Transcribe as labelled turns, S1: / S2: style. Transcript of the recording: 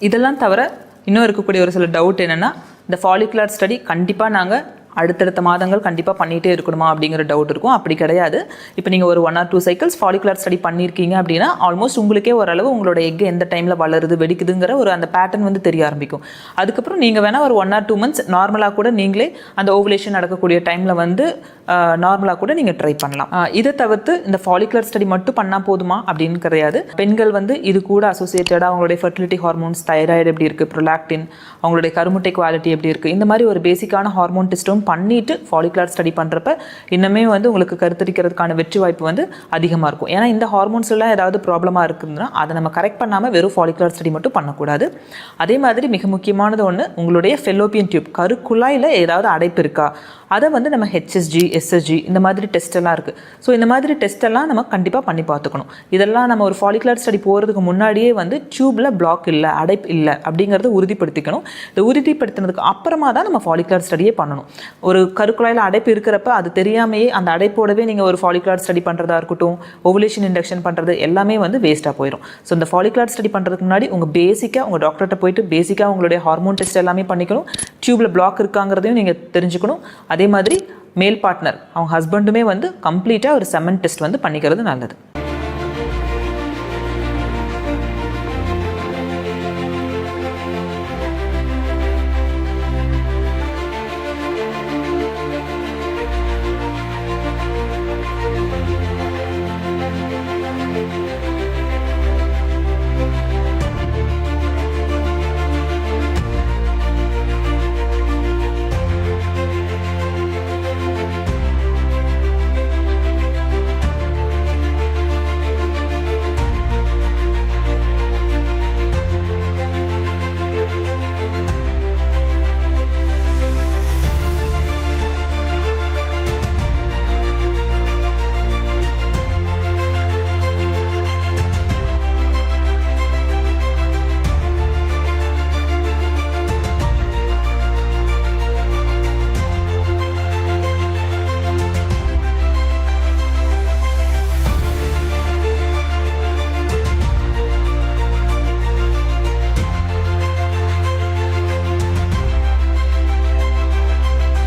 S1: இதெல்லாம் தவிர இன்னும் இருக்கக்கூடிய ஒரு சில டவுட் என்னென்னா, இந்த ஃபாலிகுலர் ஸ்டடி கண்டிப்பாக நாங்கள் அடுத்தடுத்த மாதங்கள் கண்டிப்பாக பண்ணிகிட்டே இருக்கணுமா அப்படிங்கிற டவுட் இருக்கும். அப்படி கிடையாது. இப்போ நீங்கள் ஒரு 1 or 2 சைக்கிள்ஸ் ஃபாலிகுலர் ஸ்டடி பண்ணியிருக்கீங்க அப்படின்னா ஆல்மோஸ்ட் உங்களுக்கே ஓரளவு உங்களோட எக் எந்த டைமில் வளருது வெடிக்குதுங்கிற ஒரு அந்த பேட்டர்ன் வந்து தெரிய ஆரம்பிக்கும். அதுக்கப்புறம் நீங்கள் வேணால் ஒரு 1 or 2 months நார்மலாக கூட நீங்களே அந்த ஓவுலேஷன் நடக்கக்கூடிய டைமில் வந்து நார்மலாக கூட நீங்கள் ட்ரை பண்ணலாம். இதை தவிர்த்து இந்த ஃபாலிகுலர் ஸ்டடி மட்டும் பண்ணால் போதுமா அப்படின்னு கிடையாது. பெண்கள் வந்து இது கூட அசோசியேட்டடாக அவங்களுடைய ஃபெர்டிலிட்டி ஹார்மோன்ஸ், தைராய்டு எப்படி இருக்குது, ப்ரொலாக்டின், அவங்களுடைய கருமுட்டை குவாலிட்டி எப்படி இருக்குது, இந்த மாதிரி ஒரு பேசிக்கான ஹார்மோன் டெஸ்ட்டும் பண்ணிட்டு ஃபாலிகுலர் ஸ்டடி பண்ணுறப்ப இன்னுமே வந்து உங்களுக்கு கருத்தரிக்கிறதுக்கான வெற்றி வாய்ப்பு வந்து அதிகமாக இருக்கும். ஏன்னா இந்த ஹார்மோன்ஸ் எல்லாம் ஏதாவது ப்ராப்ளமாக இருக்குதுன்னா அதை நம்ம கரெக்ட் பண்ணாமல் வெறும் ஃபாலிகுலர் ஸ்டடி மட்டும் பண்ணக்கூடாது. அதே மாதிரி மிக முக்கியமானது ஒன்று, உங்களுடைய ஃபெல்லோப்பியன் டியூப் கருக்குழாயில் ஏதாவது அடைப்பு இருக்கா, அதை வந்து நம்ம ஹெச்எஸ்ஜி, எஸ்எஸ்ஜி இந்த மாதிரி டெஸ்ட் எல்லாம் இருக்குது. ஸோ இந்த மாதிரி டெஸ்ட் எல்லாம் நம்ம கண்டிப்பாக பண்ணி பார்த்துக்கணும். இதெல்லாம் நம்ம ஒரு ஃபாலிகுலர் ஸ்டடி போகிறதுக்கு முன்னாடியே வந்து டியூப்பில் பிளாக் இல்லை, அடைப்பு இல்லை அப்படிங்கிறத உறுதிப்படுத்திக்கணும். இதை உறுதிப்படுத்தினதுக்கு அப்புறமா தான் நம்ம ஃபாலிகுலர் ஸ்டடியே பண்ணணும். ஒரு கருக்குழாயில் அடைப்பு இருக்கிறப்ப அது தெரியாமையே அந்த அடைப்போடவே நீங்கள் ஒரு ஃபாலிகுலர் ஸ்டடி பண்ணுறதா இருக்கட்டும், ஓவுலேஷன் இண்டக்ஷன் பண்ணுறது எல்லாமே வந்து வேஸ்ட்டாக போயிடும். ஸோ இந்த ஃபாலிகுலர் ஸ்டடி பண்ணுறதுக்கு முன்னாடி உங்கள் டாக்டர்கிட்ட போயிட்டு பேசிக்காக உங்களுடைய ஹார்மோன் டெஸ்ட் எல்லாமே பண்ணிக்கணும். டியூப்பில் பிளாக் இருக்காங்கிறதையும் நீங்கள் தெரிஞ்சுக்கணும். அதே மாதிரி மேல் பார்ட்னர் அவங்க ஹஸ்பண்டுமே வந்து கம்ப்ளீட்டாக ஒரு செமன் டெஸ்ட் வந்து பண்ணிக்கிறது நல்லது.